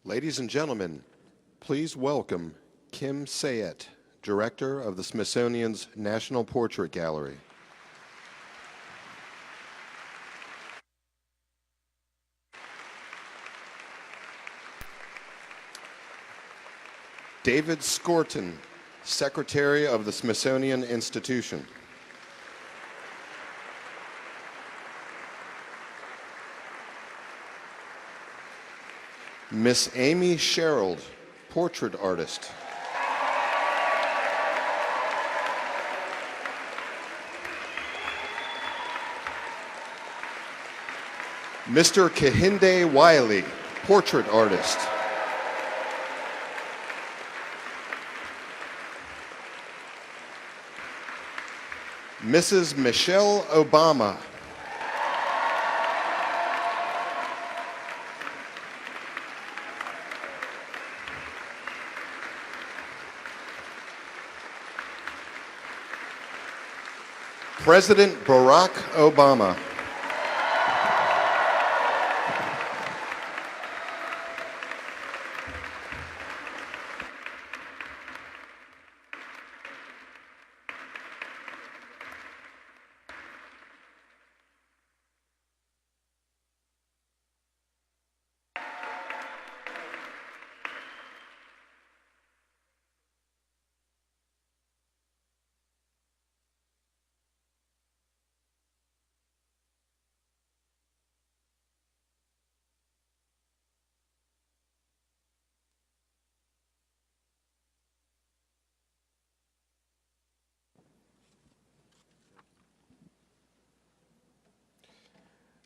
Ladies and gentlemen, please welcome Kim Sayet, Director of the Smithsonian's National Portrait Gallery. David Skorton, Secretary of the Smithsonian Institution. Miss Amy Sherald, portrait artist. Mr. Kehinde Wiley, portrait artist. Mrs. Michelle Obama. President Barack Obama.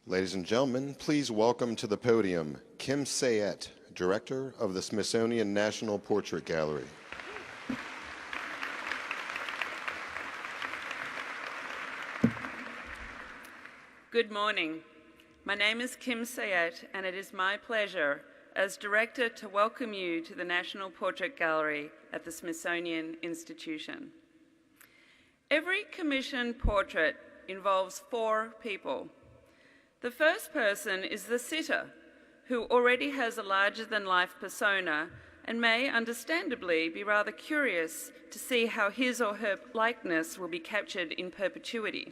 Ladies and gentlemen, please welcome to the podium Kim Sayet, Director of the Smithsonian National Portrait Gallery. Good morning. My name is Kim Sayet, and it is my pleasure as Director to welcome you to the National Portrait Gallery at the Smithsonian Institution. Every commissioned portrait involves 4 people. The first person is the sitter, who already has a larger-than-life persona and may understandably be rather curious to see how his or her likeness will be captured in perpetuity.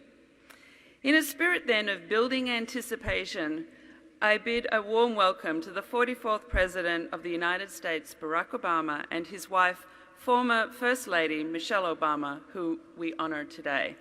In a spirit then of building anticipation, I bid a warm welcome to the 44th President of the United States, Barack Obama, and his wife, former First Lady Michelle Obama, who we honor today.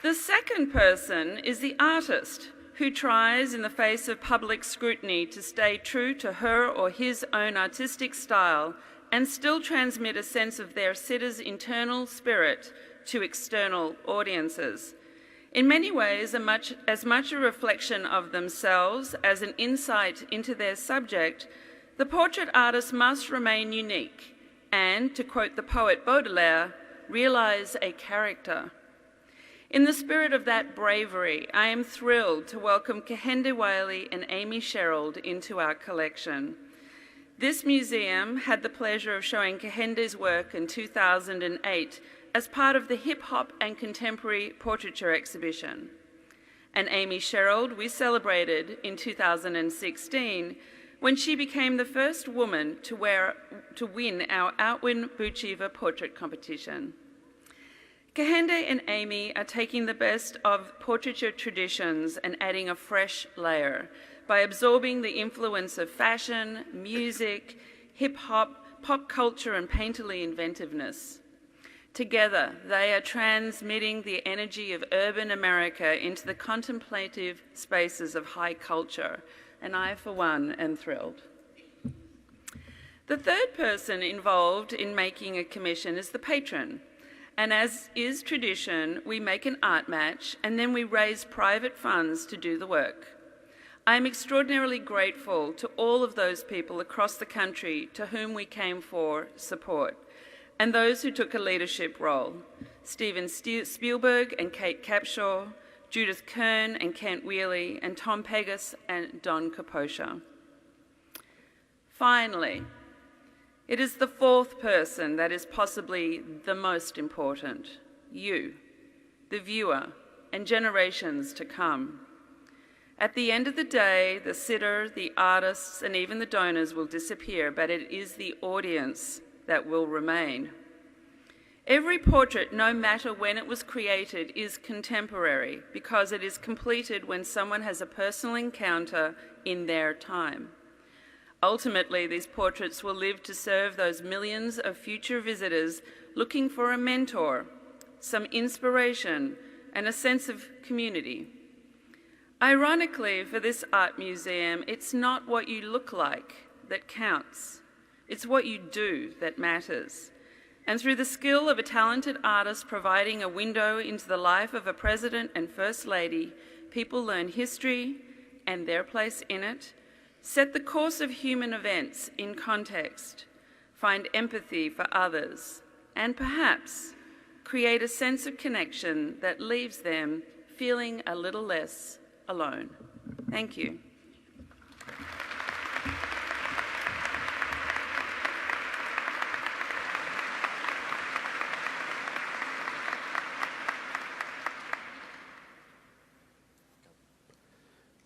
The second person is the artist, who tries in the face of public scrutiny to stay true to her or his own artistic style and still transmit a sense of their sitter's internal spirit to external audiences. In many ways, as much a reflection of themselves as an insight into their subject, the portrait artist must remain unique and, to quote the poet Baudelaire, realize a character. In the spirit of that bravery, I am thrilled to welcome Kehinde Wiley and Amy Sherald into our collection. This museum had the pleasure of showing Kehinde's work in 2008 as part of the Hip Hop and Contemporary Portraiture exhibition. And Amy Sherald we celebrated in 2016 when she became the first woman to win our Outwin Buchiva portrait competition. Kehinde and Amy are taking the best of portraiture traditions and adding a fresh layer by absorbing the influence of fashion, music, hip-hop, pop culture, and painterly inventiveness. Together, they are transmitting the energy of urban America into the contemplative spaces of high culture, and I, for one, am thrilled. The third person involved in making a commission is the patron. And as is tradition, we make an art match and then we raise private funds to do the work. I am extraordinarily grateful to all of those people across the country to whom we came for support, and those who took a leadership role: Steven Spielberg and Kate Capshaw, Judith Kern and Kent Wiley, and Tom Pegas and Don Kaposha. Finally, It is the fourth person that is possibly the most important, you, the viewer, and generations to come. At the end of the day, the sitter, the artists, and even the donors will disappear, but it is the audience that will remain. Every portrait, no matter when it was created, is contemporary because it is completed when someone has a personal encounter in their time. Ultimately, these portraits will live to serve those millions of future visitors looking for a mentor, some inspiration, and a sense of community. Ironically, for this art museum, it's not what you look like that counts. It's what you do that matters. And through the skill of a talented artist providing a window into the life of a president and first lady, people learn history and their place in it, set the course of human events in context, find empathy for others, and perhaps create a sense of connection that leaves them feeling a little less alone. Thank you.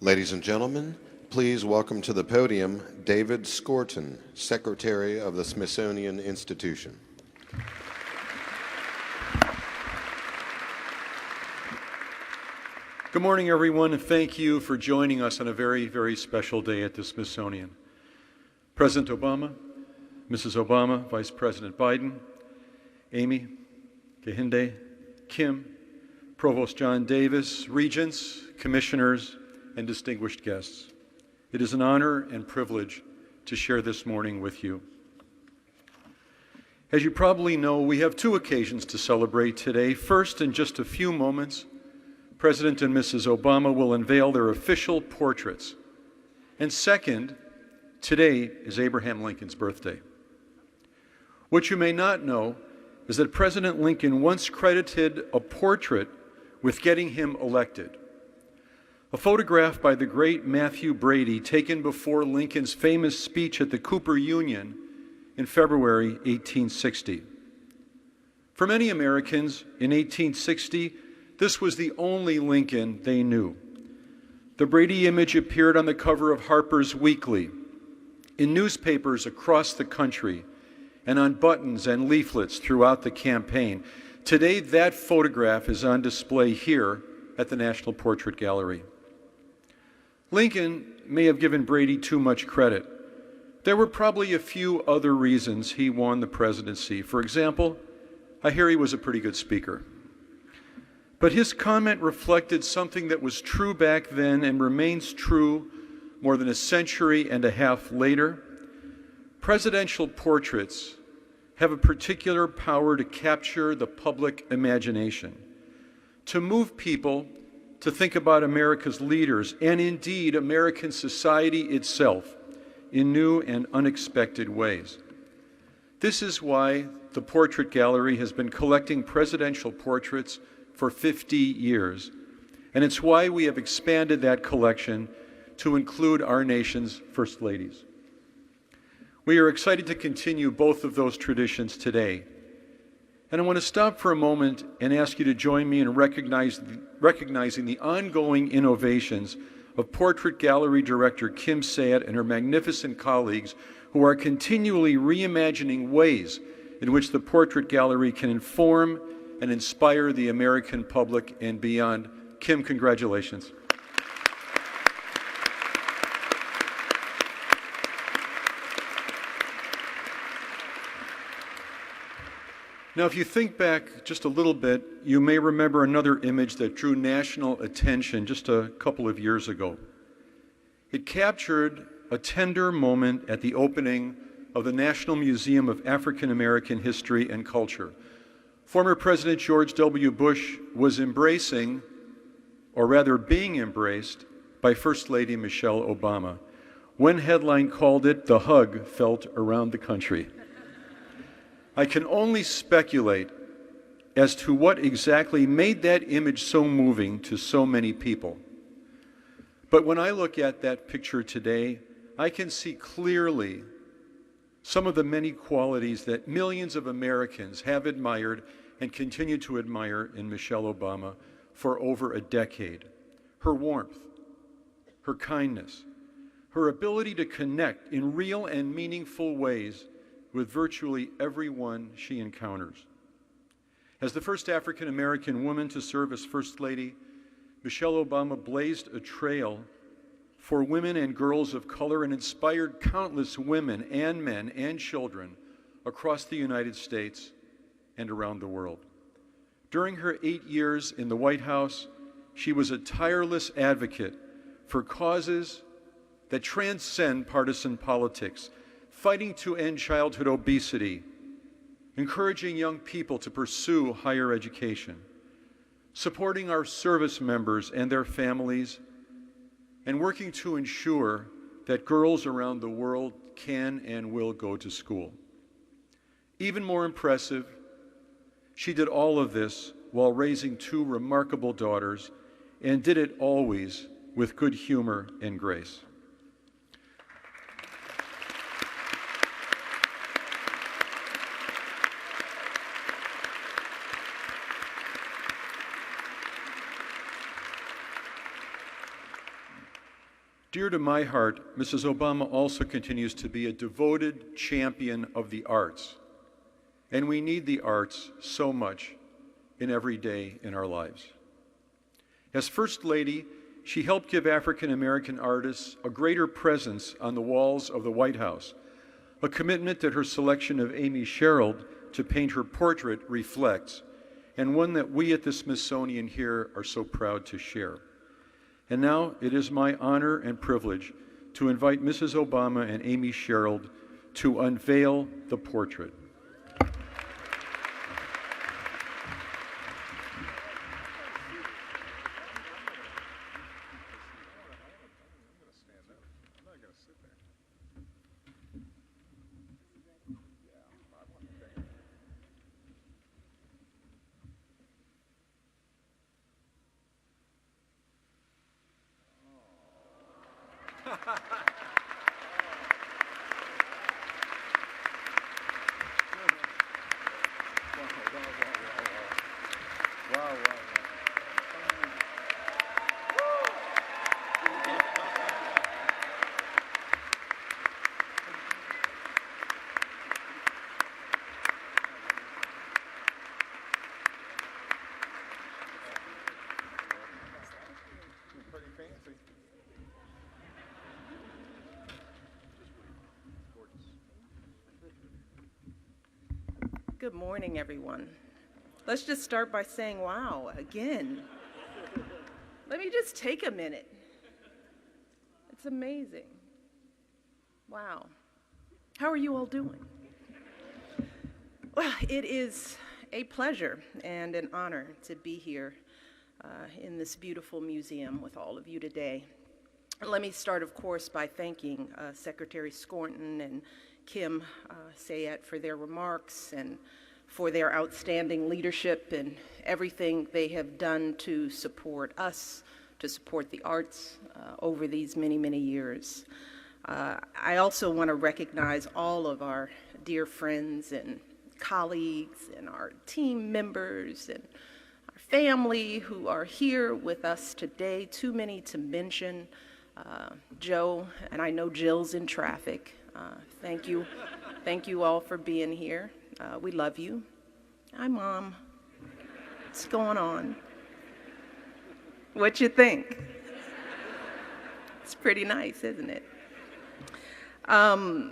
Ladies and gentlemen, please welcome to the podium David Skorton, Secretary of the Smithsonian Institution. Good morning, everyone, and thank you for joining us on a very, very special day at the Smithsonian. President Obama, Mrs. Obama, Vice President Biden, Amy, Kehinde, Kim, Provost John Davis, regents, commissioners, and distinguished guests. It is an honor and privilege to share this morning with you. As you probably know, we have two occasions to celebrate today. First, in just a few moments, President and Mrs. Obama will unveil their official portraits. And second, today is Abraham Lincoln's birthday. What you may not know is that President Lincoln once credited a portrait with getting him elected. A photograph by the great Matthew Brady taken before Lincoln's famous speech at the Cooper Union in February 1860. For many Americans in 1860, this was the only Lincoln they knew. The Brady image appeared on the cover of Harper's Weekly, in newspapers across the country, and on buttons and leaflets throughout the campaign. Today, that photograph is on display here at the National Portrait Gallery. Lincoln may have given Brady too much credit. There were probably a few other reasons he won the presidency. For example, I hear he was a pretty good speaker. But his comment reflected something that was true back then and remains true more than a century and a half later. Presidential portraits have a particular power to capture the public imagination, to move people to think about America's leaders and indeed American society itself in new and unexpected ways. This is why the Portrait Gallery has been collecting presidential portraits for 50 years, and it's why we have expanded that collection to include our nation's first ladies. We are excited to continue both of those traditions today. And I want to stop for a moment and ask you to join me in recognizing the ongoing innovations of Portrait Gallery Director Kim Sayat and her magnificent colleagues who are continually reimagining ways in which the Portrait Gallery can inform and inspire the American public and beyond. Kim, congratulations. Now, if you think back just a little bit, you may remember another image that drew national attention just a couple of years ago. It captured a tender moment at the opening of the National Museum of African American History and Culture. Former President George W. Bush was embracing, or rather being embraced, by First Lady Michelle Obama. One headline called it, "The Hug Felt Around the Country." I can only speculate as to what exactly made that image so moving to so many people. But when I look at that picture today, I can see clearly some of the many qualities that millions of Americans have admired and continue to admire in Michelle Obama for over a decade. Her warmth, her kindness, her ability to connect in real and meaningful ways with virtually everyone she encounters. As the first African American woman to serve as First Lady, Michelle Obama blazed a trail for women and girls of color and inspired countless women and men and children across the United States and around the world. During her 8 years in the White House, she was a tireless advocate for causes that transcend partisan politics, fighting to end childhood obesity, encouraging young people to pursue higher education, supporting our service members and their families, and working to ensure that girls around the world can and will go to school. Even more impressive, she did all of this while raising 2 remarkable daughters, and did it always with good humor and grace. Dear to my heart, Mrs. Obama also continues to be a devoted champion of the arts. And we need the arts so much in every day in our lives. As First Lady, she helped give African American artists a greater presence on the walls of the White House, a commitment that her selection of Amy Sherald to paint her portrait reflects, and one that we at the Smithsonian here are so proud to share. And now it is my honor and privilege to invite Mrs. Obama and Amy Sherald to unveil the portrait. Good morning, everyone. Let's just start by saying, wow, again. Let me just take a minute. It's amazing. Wow. How are you all doing? Well, it is a pleasure and an honor to be here in this beautiful museum with all of you today. Let me start, of course, by thanking Secretary Scorton and Kim Sayet for their remarks and for their outstanding leadership and everything they have done to support us, to support the arts over these many, many years. I also want to recognize all of our dear friends and colleagues and our team members and our family who are here with us today. Too many to mention. Joe, and I know Jill's in traffic. Thank you. Thank you all for being here. We love you. Hi, Mom. What's going on? What you think? It's pretty nice, isn't it? I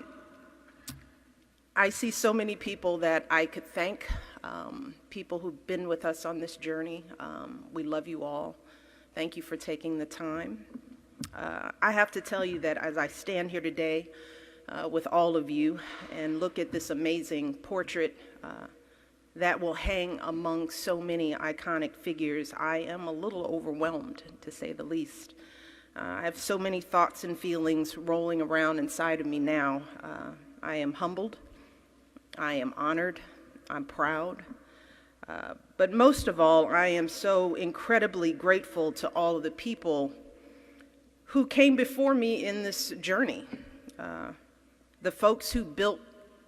see so many people that I could thank, people who've been with us on this journey. We love you all. Thank you for taking the time. I have to tell you that as I stand here today with all of you and look at this amazing portrait that will hang among so many iconic figures, I am a little overwhelmed, to say the least. I have so many thoughts and feelings rolling around inside of me now. I am humbled, I am honored, I'm proud, but most of all, I am so incredibly grateful to all of the people who came before me in this journey. The folks who built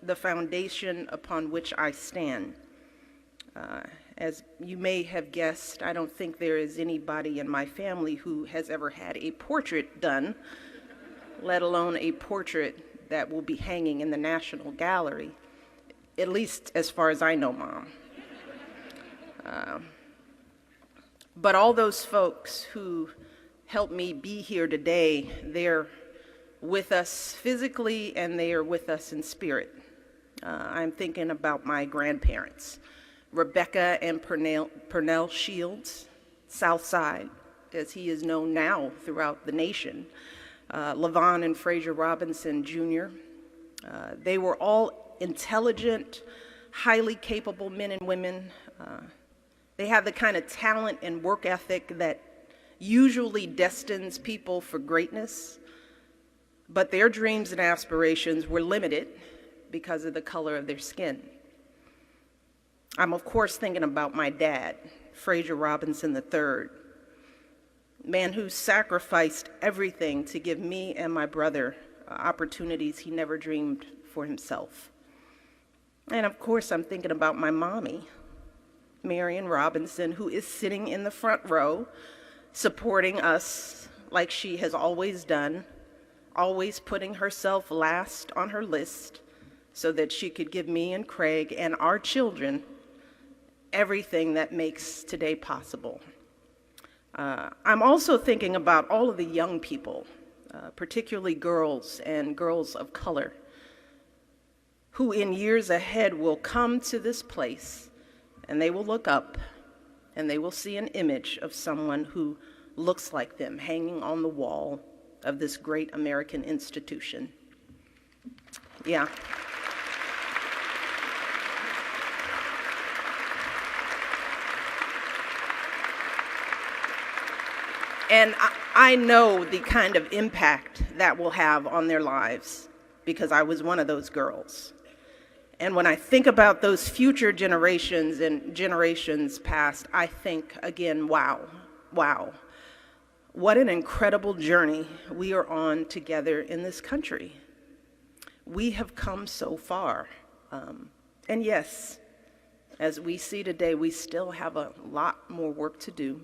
the foundation upon which I stand. As you may have guessed, I don't think there is anybody in my family who has ever had a portrait done, let alone a portrait that will be hanging in the National Gallery, at least as far as I know, Mom. But all those folks who helped me be here today, they're with us physically and they are with us in spirit. I'm thinking about my grandparents, Rebecca and Purnell Shields, Southside, as he is known now throughout the nation, Levon and Frazier Robinson Jr. They were all intelligent, highly capable men and women. They have the kind of talent and work ethic that usually destines people for greatness, but their dreams and aspirations were limited because of the color of their skin. I'm of course thinking about my dad, Frazier Robinson III, man who sacrificed everything to give me and my brother opportunities he never dreamed for himself. And of course I'm thinking about my mommy, Marion Robinson, who is sitting in the front row, supporting us like she has always done, always putting herself last on her list so that she could give me and Craig and our children everything that makes today possible. I'm also thinking about all of the young people, particularly girls and girls of color, who in years ahead will come to this place and they will look up and they will see an image of someone who looks like them hanging on the wall of this great American institution. Yeah. And I know the kind of impact that will have on their lives because I was one of those girls. And when I think about those future generations and generations past, I think again, wow, what an incredible journey we are on together in this country. We have come so far. And yes, as we see today, we still have a lot more work to do.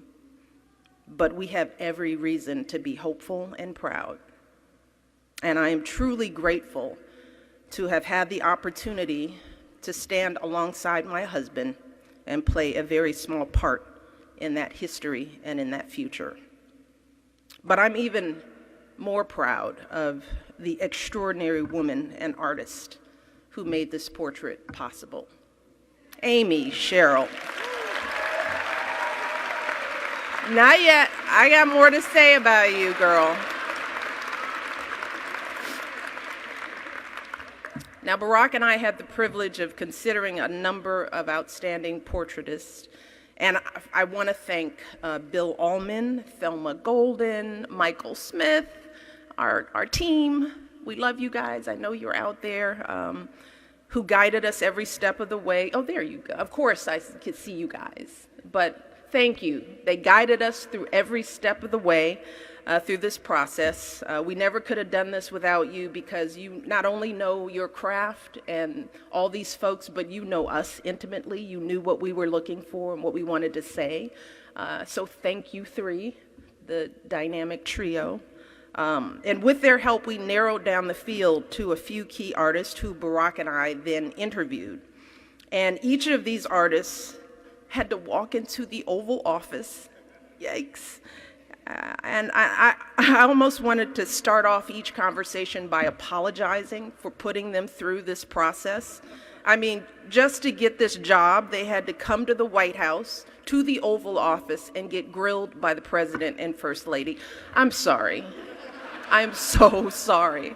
But we have every reason to be hopeful and proud. And I am truly grateful to have had the opportunity to stand alongside my husband and play a very small part in that history and in that future. But I'm even more proud of the extraordinary woman and artist who made this portrait possible. Amy Sherald. Not yet. I got more to say about you, girl. Now, Barack and I had the privilege of considering a number of outstanding portraitists, and I want to thank Bill Allman, Thelma Golden, Michael Smith, our team. We love you guys. I know you're out there, who guided us every step of the way. Oh, there you go. Of course, I could see you guys, but thank you. They guided us through every step of the way through this process. We never could have done this without you because you not only know your craft and all these folks, but you know us intimately. You knew what we were looking for and what we wanted to say. So thank you three, the dynamic trio. And with their help, we narrowed down the field to a few key artists who Barack and I then interviewed. And each of these artists had to walk into the Oval Office, yikes. And I almost wanted to start off each conversation by apologizing for putting them through this process. I mean, just to get this job, they had to come to the White House, to the Oval Office, and get grilled by the President and First Lady. I'm sorry. I'm so sorry.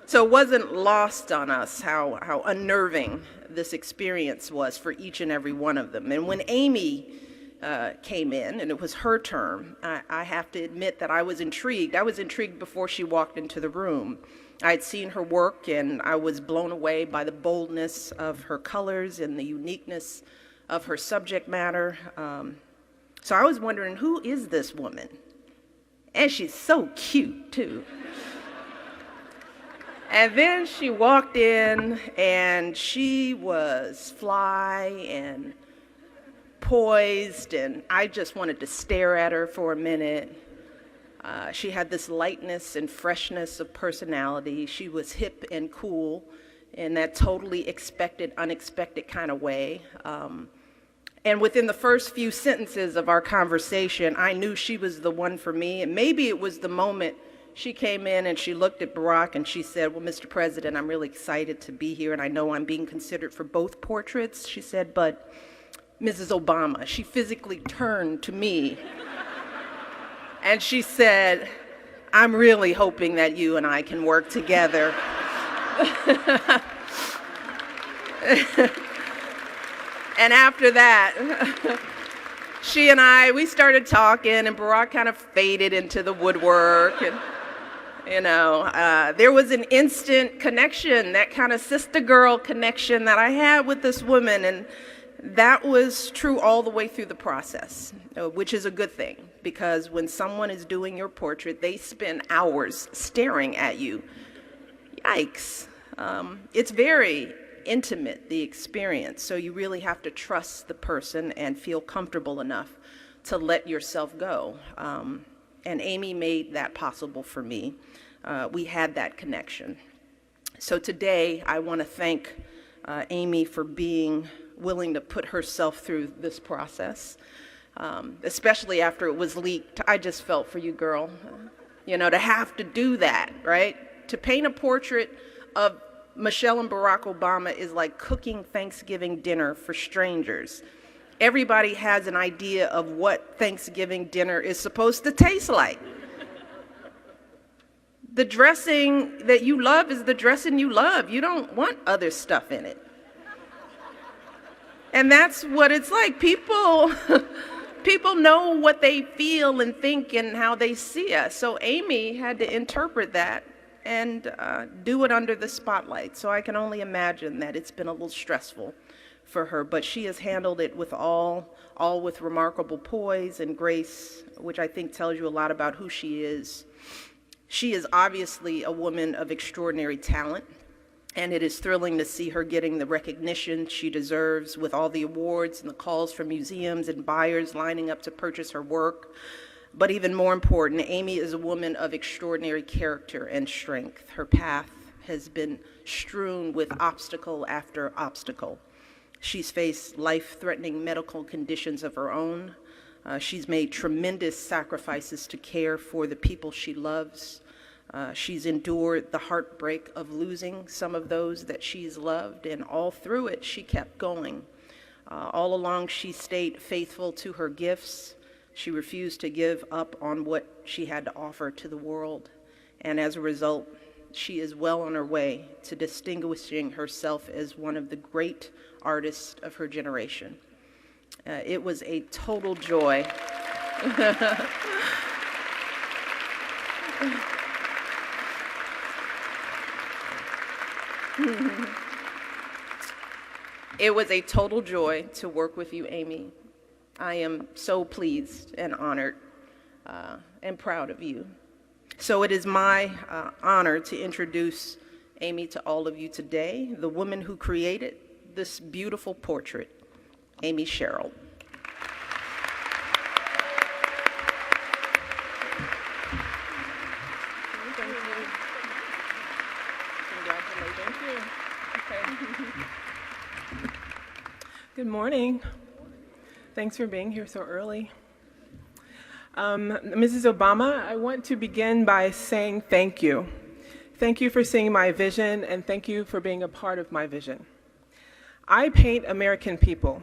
So it wasn't lost on us how unnerving this experience was for each and every one of them. And when Amy came in, and it was her term, I have to admit that I was intrigued. I was intrigued before she walked into the room. I had seen her work, and I was blown away by the boldness of her colors and the uniqueness of her subject matter. So I was wondering, who is this woman? And she's so cute, too. And then she walked in, and she was fly and poised, and I just wanted to stare at her for a minute. She had this lightness and freshness of personality. She was hip and cool in that totally expected, unexpected kind of way. And within the first few sentences of our conversation, I knew she was the one for me. And maybe it was the moment she came in and she looked at Barack and she said, "Well, Mr. President, I'm really excited to be here, and I know I'm being considered for both portraits." She said, "But Mrs. Obama," she physically turned to me and she said, "I'm really hoping that you and I can work together." And after that, she and we started talking, and Barack kind of faded into the woodwork. And, there was an instant connection, that kind of sister-girl connection that I had with this woman. And that was true all the way through the process, which is a good thing, because when someone is doing your portrait, they spend hours staring at you. Yikes. It's very intimate, the experience, so you really have to trust the person and feel comfortable enough to let yourself go. And Amy made that possible for me. We had that connection. So today, I want to thank Amy for being willing to put herself through this process, especially after it was leaked. I just felt for you, girl, to have to do that, right? To paint a portrait of Michelle and Barack Obama is like cooking Thanksgiving dinner for strangers. Everybody has an idea of what Thanksgiving dinner is supposed to taste like. The dressing that you love is the dressing you love. You don't want other stuff in it. And that's what it's like. People know what they feel and think and how they see us. So Amy had to interpret that and do it under the spotlight. So I can only imagine that it's been a little stressful for her, but she has handled it with all with remarkable poise and grace, which I think tells you a lot about who she is. She is obviously a woman of extraordinary talent, and it is thrilling to see her getting the recognition she deserves with all the awards and the calls from museums and buyers lining up to purchase her work. But even more important, Amy is a woman of extraordinary character and strength. Her path has been strewn with obstacle after obstacle. She's faced life-threatening medical conditions of her own. She's made tremendous sacrifices to care for the people she loves. She's endured the heartbreak of losing some of those that she's loved, and all through it, she kept going. All along, she stayed faithful to her gifts. She refused to give up on what she had to offer to the world. And as a result, she is well on her way to distinguishing herself as one of the great artists of her generation. It was a total joy. It was a total joy to work with you, Amy. I am so pleased and honored and proud of you. So it is my honor to introduce Amy to all of you today, the woman who created this beautiful portrait, Amy Sherald. Thank you. Congratulations. Thank you. Good morning. Thanks for being here so early. Mrs. Obama, I want to begin by saying thank you. Thank you for seeing my vision, and thank you for being a part of my vision. I paint American people,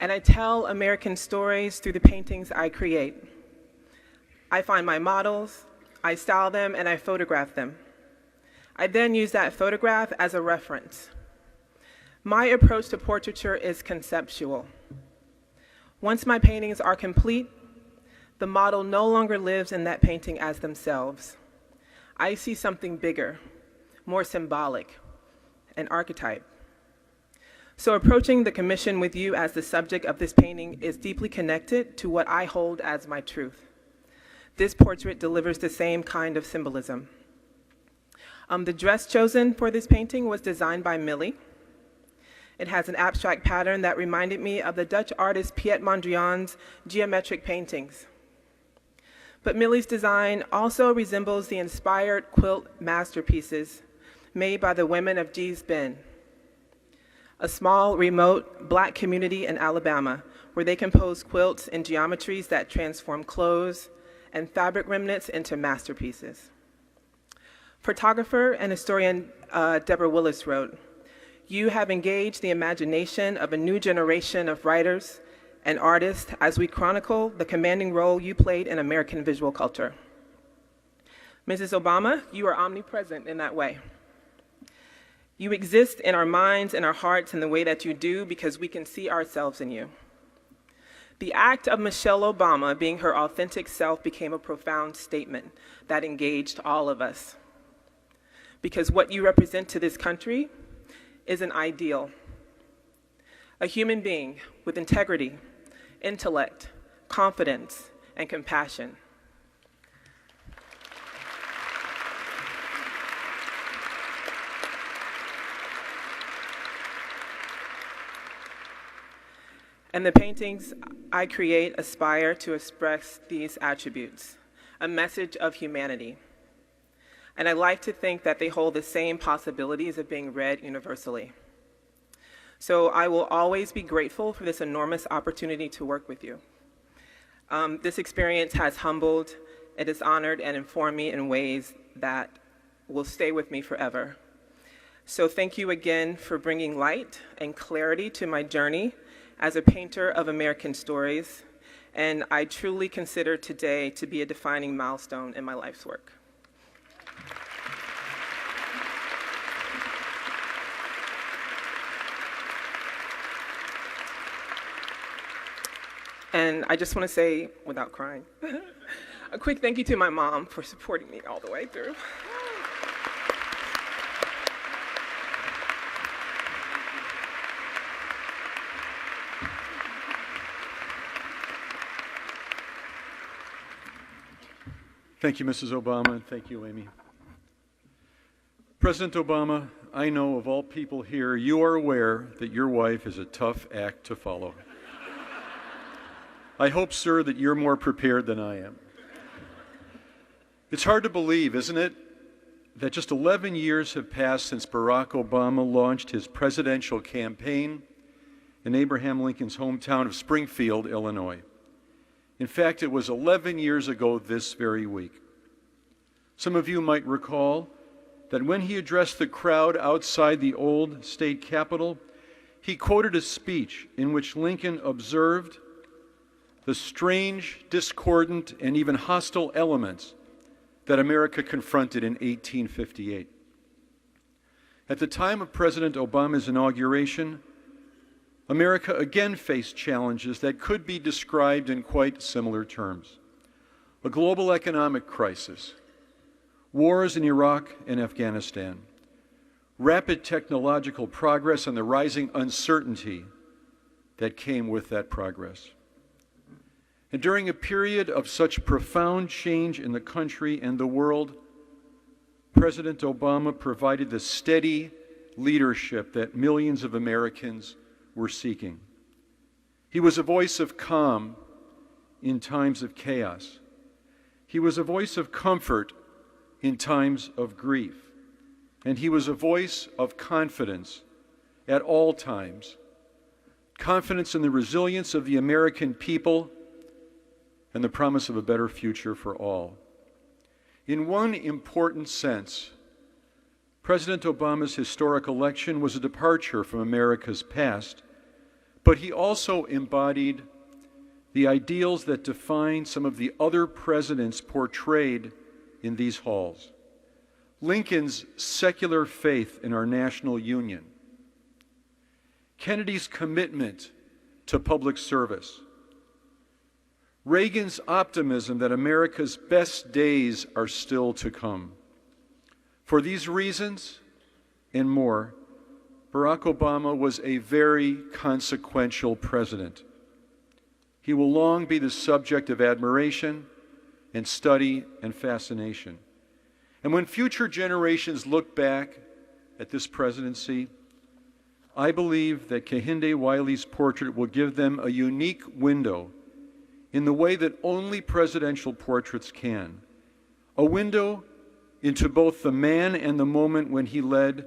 and I tell American stories through the paintings I create. I find my models, I style them, and I photograph them. I then use that photograph as a reference. My approach to portraiture is conceptual. Once my paintings are complete, the model no longer lives in that painting as themselves. I see something bigger, more symbolic, an archetype. So approaching the commission with you as the subject of this painting is deeply connected to what I hold as my truth. This portrait delivers the same kind of symbolism. The dress chosen for this painting was designed by Millie. It has an abstract pattern that reminded me of the Dutch artist Piet Mondrian's geometric paintings. But Millie's design also resembles the inspired quilt masterpieces made by the women of Gee's Bend, a small, remote Black community in Alabama where they compose quilts in geometries that transform clothes and fabric remnants into masterpieces. Photographer and historian Deborah Willis wrote, "You have engaged the imagination of a new generation of writers and artists as we chronicle the commanding role you played in American visual culture." Mrs. Obama, you are omnipresent in that way. You exist in our minds and our hearts in the way that you do because we can see ourselves in you. The act of Michelle Obama being her authentic self became a profound statement that engaged all of us. Because what you represent to this country is an ideal. A human being with integrity, intellect, confidence, and compassion. And the paintings I create aspire to express these attributes, a message of humanity. And I like to think that they hold the same possibilities of being read universally. So I will always be grateful for this enormous opportunity to work with you. This experience has humbled, it has honored and informed me in ways that will stay with me forever. So thank you again for bringing light and clarity to my journey as a painter of American stories, and I truly consider today to be a defining milestone in my life's work. And I just want to say, without crying, a quick thank you to my mom for supporting me all the way through. Thank you, Mrs. Obama, and thank you, Amy. President Obama, I know of all people here, you are aware that your wife is a tough act to follow. I hope, sir, that you're more prepared than I am. It's hard to believe, isn't it, that just 11 years have passed since Barack Obama launched his presidential campaign in Abraham Lincoln's hometown of Springfield, Illinois. In fact, it was 11 years ago this very week. Some of you might recall that when he addressed the crowd outside the old state capitol, he quoted a speech in which Lincoln observed the strange, discordant, and even hostile elements that America confronted in 1858. At the time of President Obama's inauguration, America again faced challenges that could be described in quite similar terms. A global economic crisis, wars in Iraq and Afghanistan, rapid technological progress, and the rising uncertainty that came with that progress. And during a period of such profound change in the country and the world, President Obama provided the steady leadership that millions of Americans were seeking. He was a voice of calm in times of chaos. He was a voice of comfort in times of grief. And he was a voice of confidence at all times. Confidence in the resilience of the American people and the promise of a better future for all. In one important sense, President Obama's historic election was a departure from America's past, but he also embodied the ideals that define some of the other presidents portrayed in these halls. Lincoln's secular faith in our national union, Kennedy's commitment to public service, Reagan's optimism that America's best days are still to come. For these reasons and more, Barack Obama was a very consequential president. He will long be the subject of admiration and study and fascination. And when future generations look back at this presidency, I believe that Kehinde Wiley's portrait will give them a unique window in the way that only presidential portraits can. A window into both the man and the moment when he led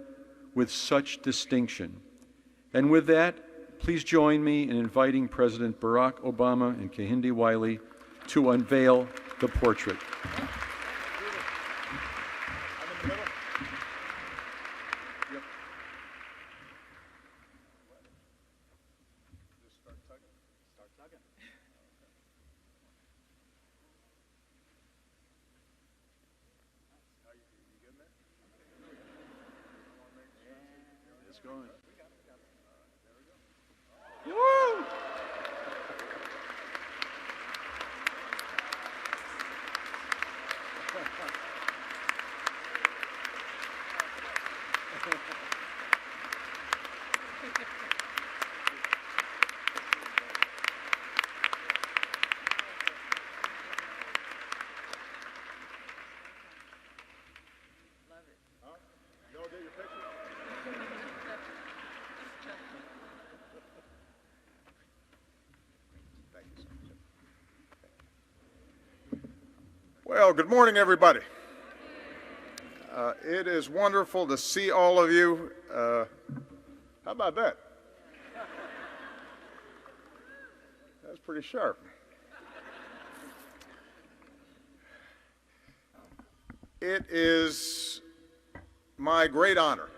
with such distinction. And with that, please join me in inviting President Barack Obama and Kehinde Wiley to unveil the portrait. Going. Woo! Well, good morning, everybody. It is wonderful to see all of you. How about that? That's pretty sharp. It is my great honor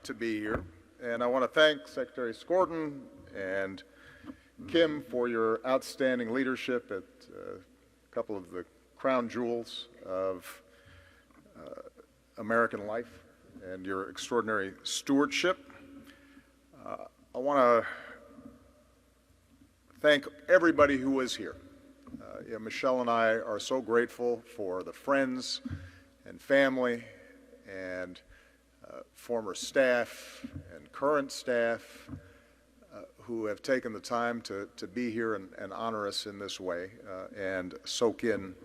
to be here, and I want to thank Secretary Skorton and Kim for your outstanding leadership at a couple of the crown jewels of American life and your extraordinary stewardship. I want to thank everybody who was here. Michelle and I are so grateful for the friends and family and former staff and current staff who have taken the time to be here and honor us in this way and soak in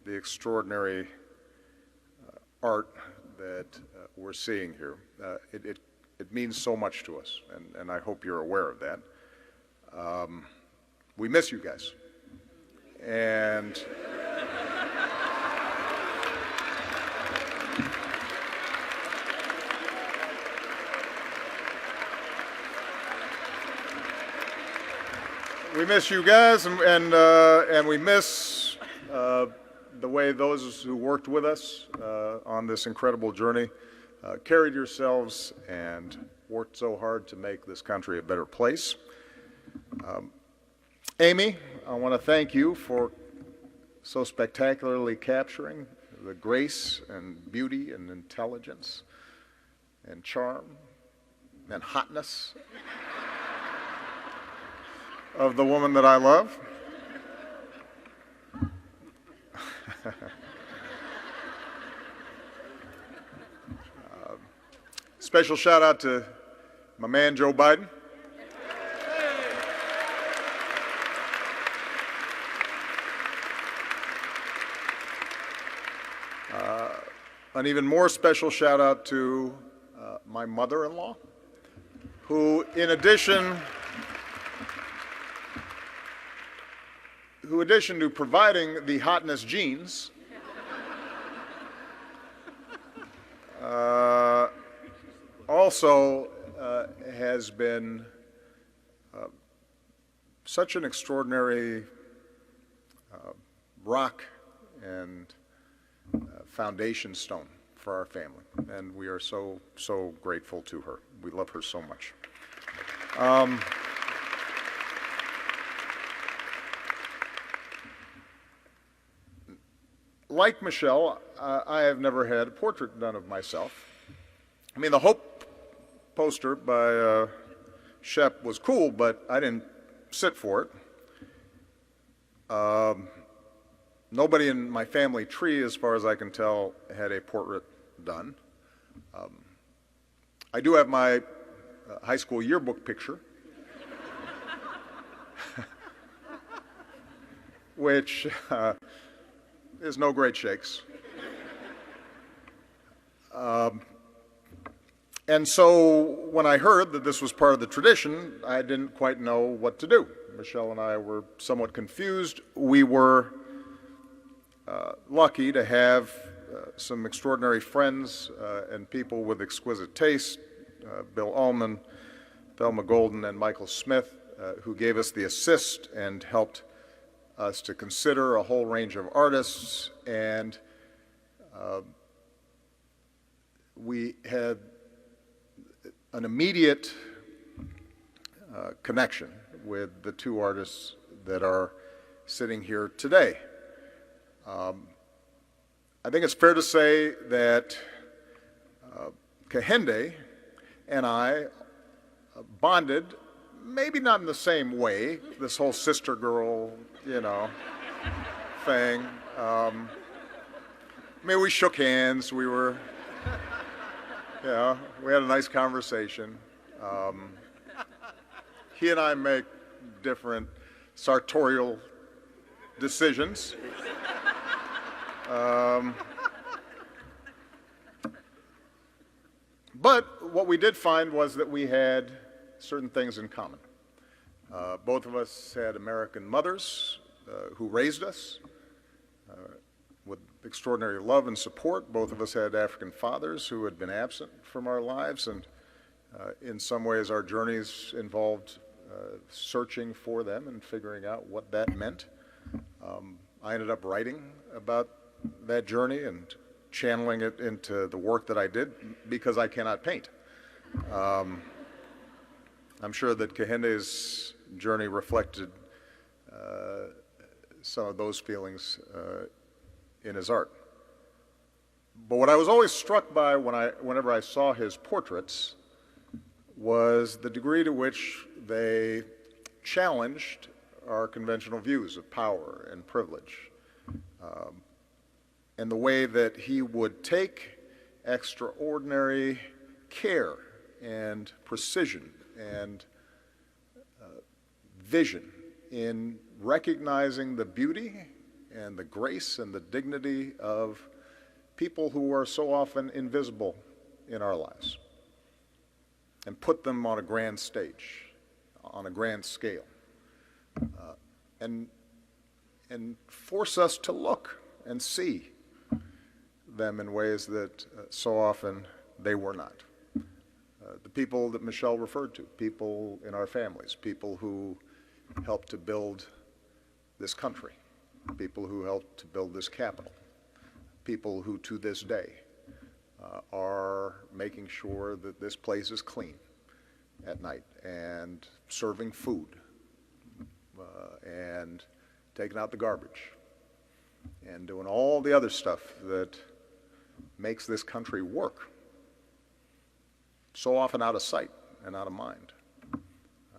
the extraordinary art that we're seeing here. It means so much to us, and I hope you're aware of that. We miss you guys. And we miss you guys, and we miss the way those who worked with us on this incredible journey carried yourselves and worked so hard to make this country a better place. Amy, I want to thank you for so spectacularly capturing the grace and beauty and intelligence and charm and hotness of the woman that I love. Special shout out to my man Joe Biden. An even more special shout out to my mother-in-law, who in addition to providing the hotness genes, also has been such an extraordinary rock and foundation stone for our family, and we are so grateful to her. We love her so much. Like Michelle, I have never had a portrait done of myself. I mean, the Hope poster by Shep was cool, but I didn't sit for it. Nobody in my family tree, as far as I can tell, had a portrait done. I do have my high school yearbook picture, which is no great shakes. And so when I heard that this was part of the tradition, I didn't quite know what to do. Michelle and I were somewhat confused. We were lucky to have some extraordinary friends and people with exquisite taste, Bill Ullman, Thelma Golden, and Michael Smith, who gave us the assist and helped us to consider a whole range of artists. And we had an immediate connection with the two artists that are sitting here today. I think it's fair to say that Kehinde and I bonded, maybe not in the same way, this whole sister girl, thing. I mean, we shook hands, we were, we had a nice conversation. He and I make different sartorial decisions. But what we did find was that we had certain things in common. Both of us had American mothers who raised us with extraordinary love and support. Both of us had African fathers who had been absent from our lives, and in some ways our journeys involved searching for them and figuring out what that meant. I ended up writing about that journey and channeling it into the work that I did because I cannot paint. I'm sure that Kehinde's journey reflected some of those feelings in his art. But what I was always struck by whenever I saw his portraits was the degree to which they challenged our conventional views of power and privilege, and the way that he would take extraordinary care and precision and vision in recognizing the beauty and the grace and the dignity of people who are so often invisible in our lives, and put them on a grand stage, on a grand scale, and force us to look and see them in ways that so often they were not. The people that Michelle referred to, people in our families, people who helped to build this country, people who helped to build this capital, people who to this day are making sure that this place is clean at night and serving food and taking out the garbage and doing all the other stuff that makes this country work, so often out of sight and out of mind.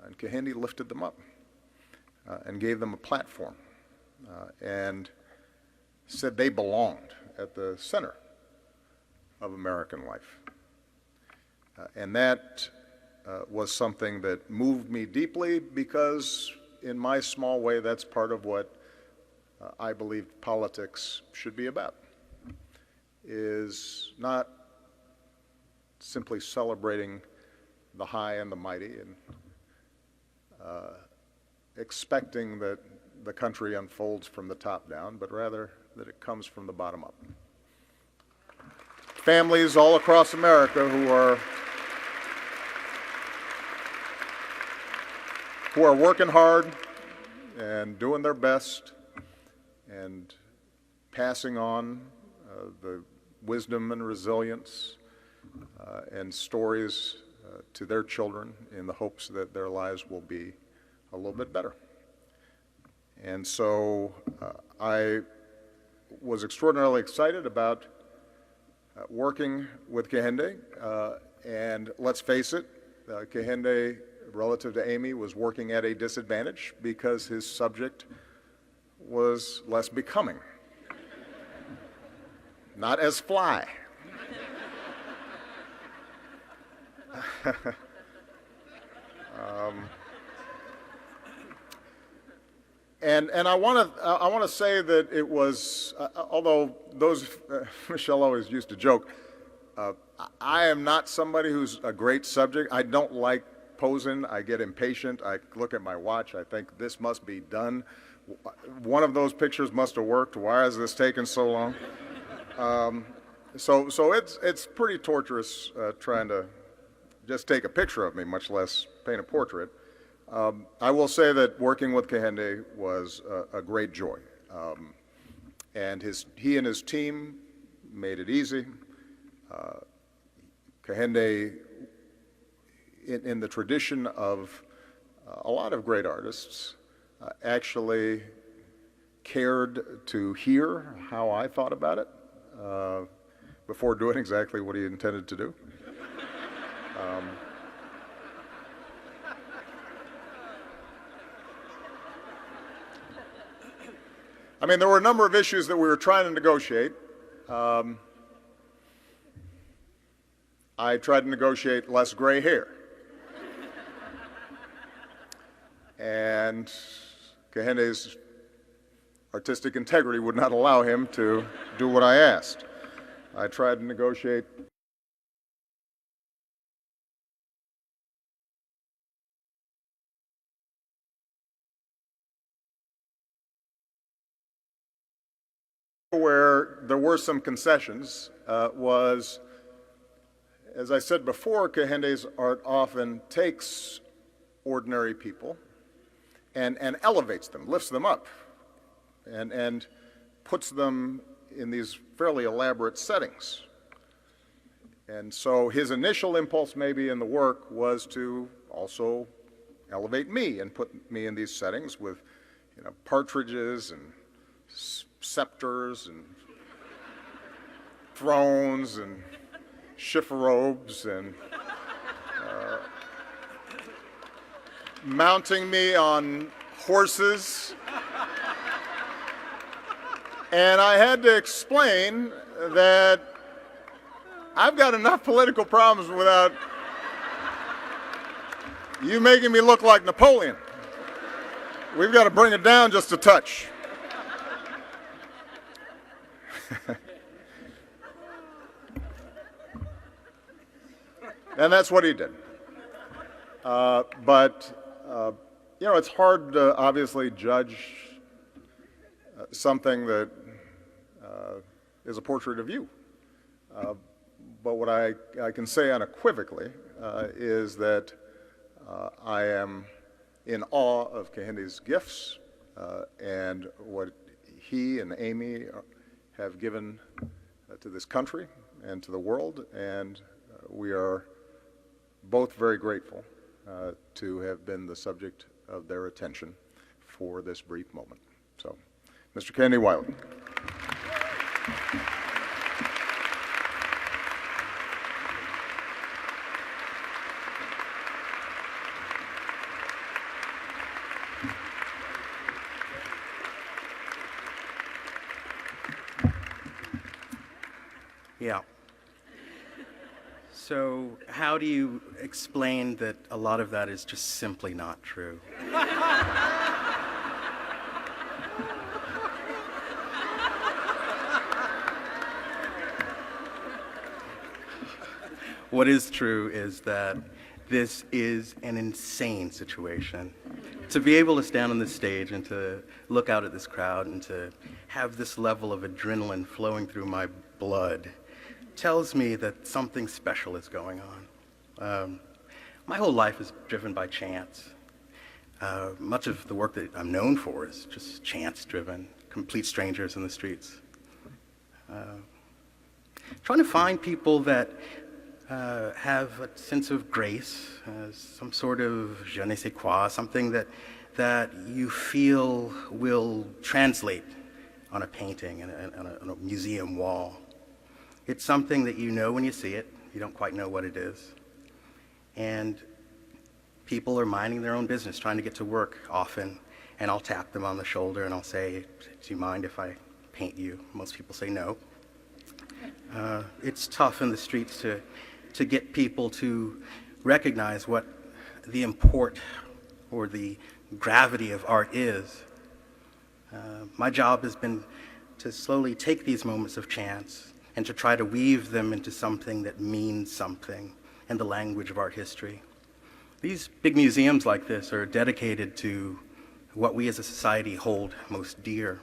And Kehinde lifted them up and gave them a platform and said they belonged at the center of American life. And that was something that moved me deeply because, in my small way, that's part of what I believe politics should be about, is not simply celebrating the high and the mighty and expecting that the country unfolds from the top down, but rather that it comes from the bottom up. Families all across America who are working hard and doing their best and passing on the wisdom and resilience and stories to their children in the hopes that their lives will be a little bit better. And so I was extraordinarily excited about working with Kehinde, and let's face it, Kehinde, relative to Amy, was working at a disadvantage because his subject was less becoming, not as fly. And I want to say that it was, although those Michelle always used to joke, I am not somebody who's a great subject. I don't like posing. I get impatient. I look at my watch. I think this must be done. One of those pictures must have worked. Why is this taking so long? So it's pretty torturous trying to just take a picture of me, much less paint a portrait. I will say that working with Kehinde was a great joy. And he and his team made it easy. Kehinde, in the tradition of a lot of great artists, actually cared to hear how I thought about it before doing exactly what he intended to do. I mean, there were a number of issues that we were trying to negotiate. I tried to negotiate less gray hair. And Kehinde's artistic integrity would not allow him to do what I asked. I tried to negotiate where there were some concessions was, as I said before, Kehinde's art often takes ordinary people and elevates them, lifts them up, and puts them in these fairly elaborate settings. And so his initial impulse maybe in the work was to also elevate me and put me in these settings with, you know, partridges and scepters and thrones and chiffon-robes and mounting me on horses. And I had to explain that I've got enough political problems without you making me look like Napoleon. We've got to bring it down just a touch. And that's what he did. You know, it's hard to obviously judge something that is a portrait of you. But what I can say unequivocally is that I am in awe of Kehinde's gifts and what he and Amy have given to this country and to the world, and we are both very grateful to have been the subject of their attention for this brief moment. So, Mr. Kehinde Wiley. Yeah. So how do you explain that a lot of that is just simply not true? What is true is that this is an insane situation. To be able to stand on this stage and to look out at this crowd and to have this level of adrenaline flowing through my blood tells me that something special is going on. My whole life is driven by chance. Much of the work that I'm known for is just chance-driven, complete strangers in the streets. Trying to find people that have a sense of grace, some sort of je ne sais quoi, something that you feel will translate on a painting and on a museum wall. It's something that you know when you see it. You don't quite know what it is. And people are minding their own business, trying to get to work often, and I'll tap them on the shoulder and I'll say, do you mind if I paint you? Most people say no. It's tough in the streets to get people to recognize what the import or the gravity of art is. My job has been to slowly take these moments of chance and to try to weave them into something that means something in the language of art history. These big museums like this are dedicated to what we as a society hold most dear.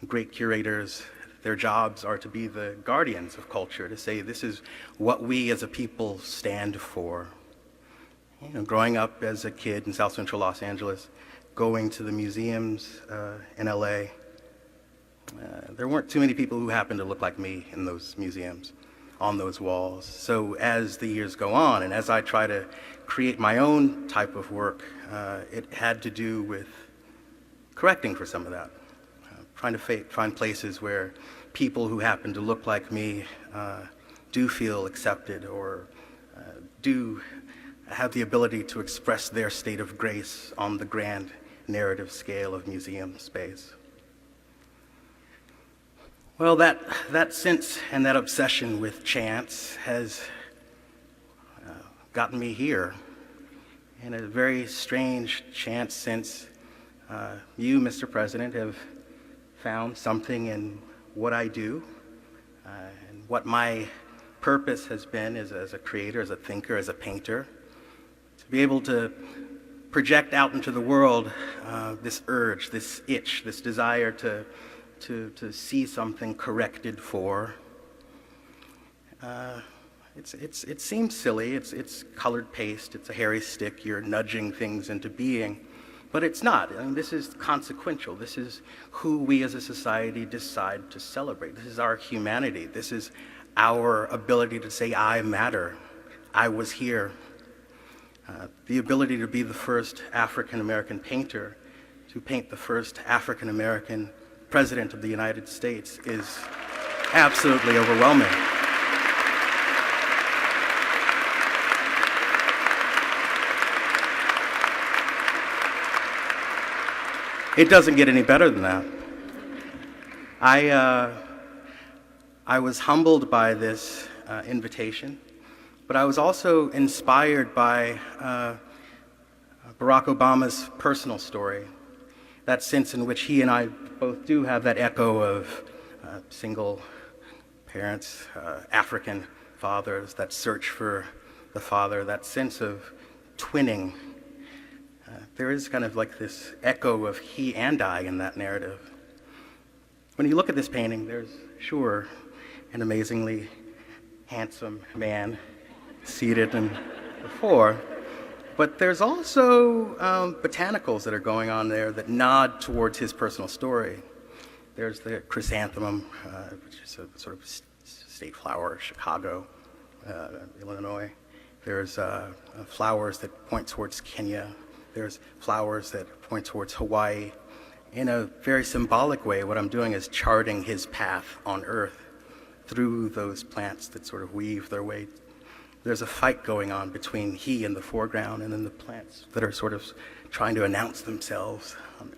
Great curators, their jobs are to be the guardians of culture, to say this is what we as a people stand for. You know, growing up as a kid in South Central Los Angeles, going to the museums in LA, there weren't too many people who happened to look like me in those museums, on those walls. So as the years go on, and as I try to create my own type of work, it had to do with correcting for some of that. Trying to find places where people who happen to look like me do feel accepted or do have the ability to express their state of grace on the grand narrative scale of museum space. Well, that sense and that obsession with chance has gotten me here in a very strange chance since you, Mr. President, have found something in what I do and what my purpose has been as a creator, as a thinker, as a painter, to be able to project out into the world this urge, this itch, this desire to see something corrected for. It seems silly, it's colored paste, it's a hairy stick, you're nudging things into being, but it's not. I mean, this is consequential. This is who we as a society decide to celebrate. This is our humanity. This is our ability to say, I matter, I was here. The ability to be the first African-American painter, to paint the first African-American President of the United States is absolutely overwhelming. It doesn't get any better than that. I was humbled by this invitation, but I was also inspired by Barack Obama's personal story, that sense in which he and I both do have that echo of single parents, African fathers, that search for the father, that sense of twinning. There is kind of like this echo of he and I in that narrative. When you look at this painting, there's sure an amazingly handsome man seated in the fore, but there's also botanicals that are going on there that nod towards his personal story. There's the chrysanthemum, which is a sort of state flower of Chicago, Illinois. There's flowers that point towards Kenya. There's flowers that point towards Hawaii. In a very symbolic way, what I'm doing is charting his path on Earth through those plants that sort of weave their way. There's a fight going on between he in the foreground and then the plants that are sort of trying to announce themselves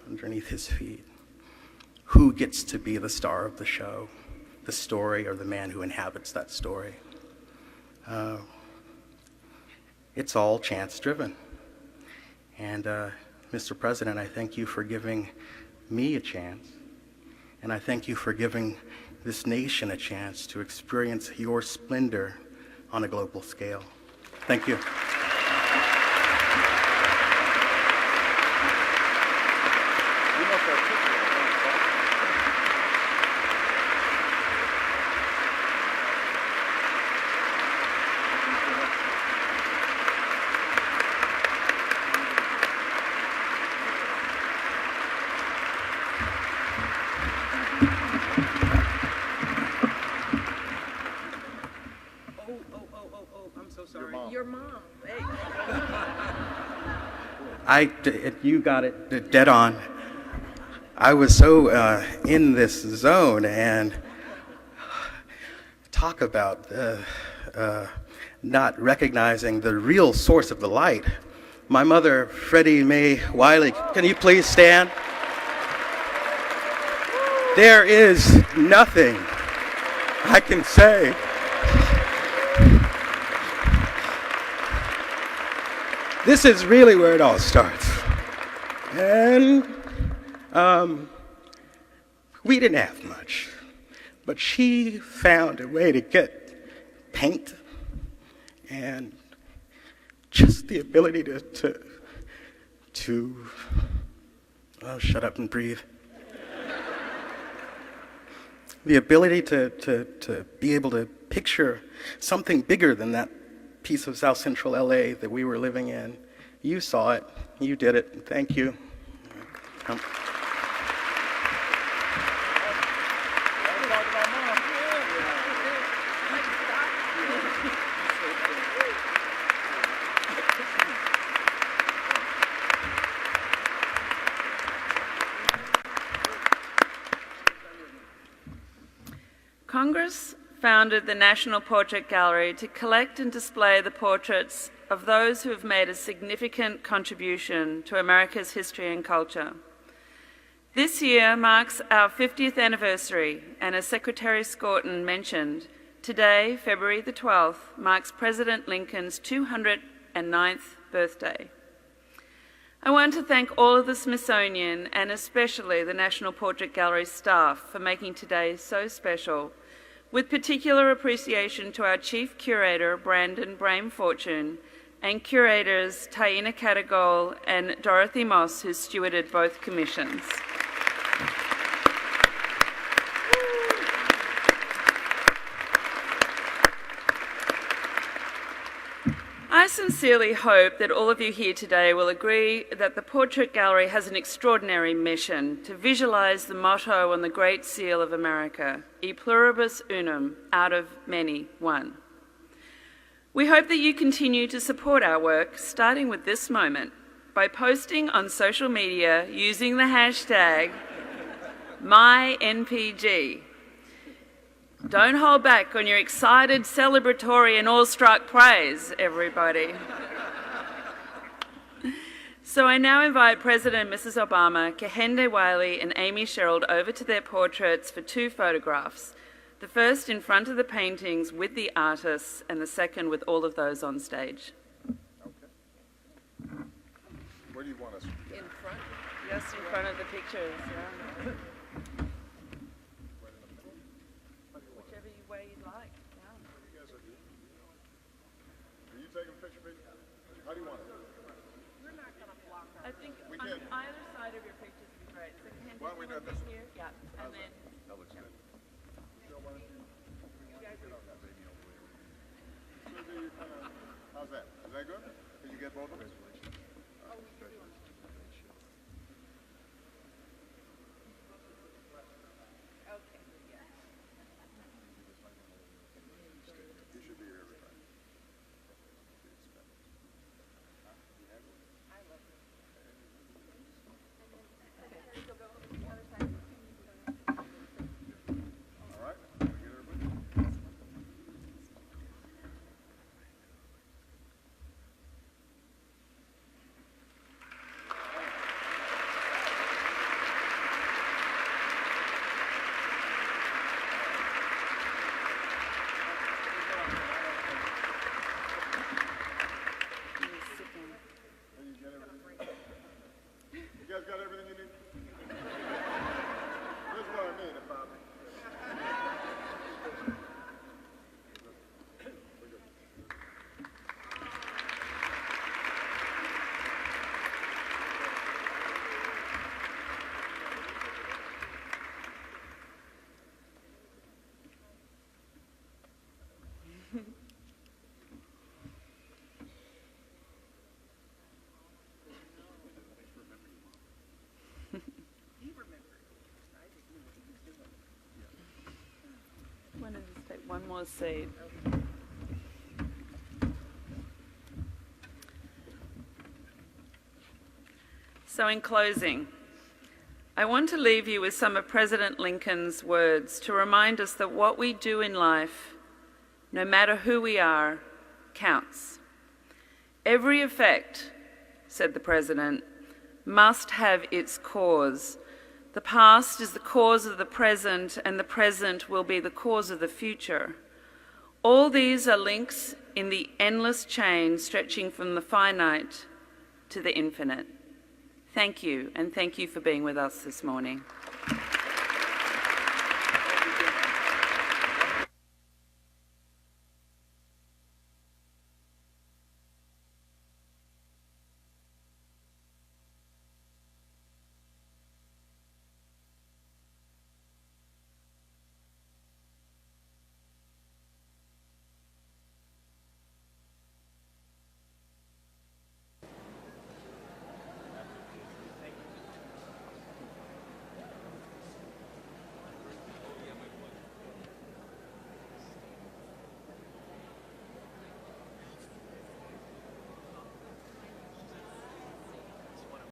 underneath his feet. Who gets to be the star of the show, the story or the man who inhabits that story? It's all chance-driven. And Mr. President, I thank you for giving me a chance, and I thank you for giving this nation a chance to experience your splendor on a global scale. Thank you. You got it dead on. I was so in this zone, and talk about not recognizing the real source of the light. My mother, Freddie Mae Wiley, can you please stand? There is nothing I can say. This is really where it all starts. And we didn't have much, But she found a way to get paint and just the ability to oh, shut up and breathe. The ability to be able to picture something bigger than that piece of South Central LA that we were living in. You saw it, you did it, thank you. Congress founded the National Portrait Gallery to collect and display the portraits of those who have made a significant contribution to America's history and culture. This year marks our 50th anniversary, and as Secretary Scorton mentioned, today, February the 12th, marks President Lincoln's 209th birthday. I want to thank all of the Smithsonian and especially the National Portrait Gallery staff for making today so special, with particular appreciation to our Chief Curator, Brandon Brame-Fortune, and curators Taina Catagol and Dorothy Moss, who stewarded both commissions. I sincerely hope that all of you here today will agree that the Portrait Gallery has an extraordinary mission to visualize the motto on the Great Seal of America, E pluribus unum, out of many, one. We hope that you continue to support our work, starting with this moment, by posting on social media using the hashtag MyNPG. Don't hold back on your excited, celebratory, and awestruck praise, everybody. So I now invite President and Mrs. Obama, Kehinde Wiley, and Amy Sherald over to their portraits for 2 photographs, the first in front of the paintings with the artists, and the second with all of those on stage. Okay. Where do you want us? In front? Yes, in front of the pictures, yeah. Whichever way you'd like. Yeah. Are you taking a picture? How do you want it? We're not going to block that. I think We on can. either side of your pictures would be great. So can Why don't we do it this way? here? Yeah, and then... That looks good. How's that? Is that good? Can you get both of them? You should be here every time. All right. Can we get everybody? You guys got everything you need? This is what I mean about me. Why don't you just take one more seat? So in closing, I want to leave you with some of President Lincoln's words to remind us that what we do in life, no matter who we are, counts. Every effect, said the President, must have its cause. The past is the cause of the present, and the present will be the cause of the future. All these are links in the endless chain stretching from the finite to the infinite. Thank you, and thank you for being with us this morning.